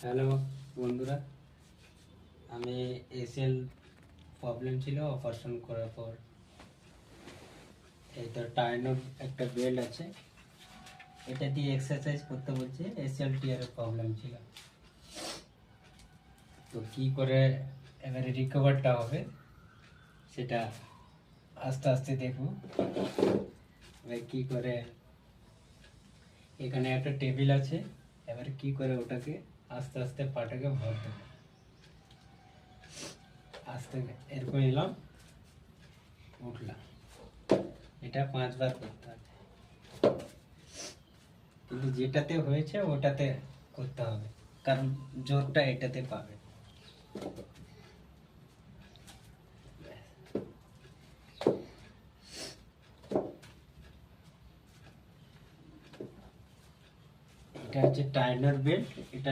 Hello বন্ধুরা, আমি ACL problem ছিল অপারেশন করার পর। এই তো টাইনো একটা বেল্ট আছে, এটা দিয়ে এক্সারসাইজ করতে বলছে। এসিএল টিয়ারের প্রবলেম ছিল, তো কি করে এবারে রিকভারটা হবে সেটা আস্তে আস্তে দেখব। এবার কি করে, এখানে একটা টেবিল আছে, এবার কি করে ওটাকে আস্তে আস্তে পাটাকে ভর দেবো। আস্তে এরকম এলাম, উঠলাম, এটা 5 বার করতে হবে, কিন্তু যেটাতে হয়েছে ওটাতে করতে হবে, কারণ জোরটা এটাতে পাবে। এটা হচ্ছে টাইনার বেল্ট, এটা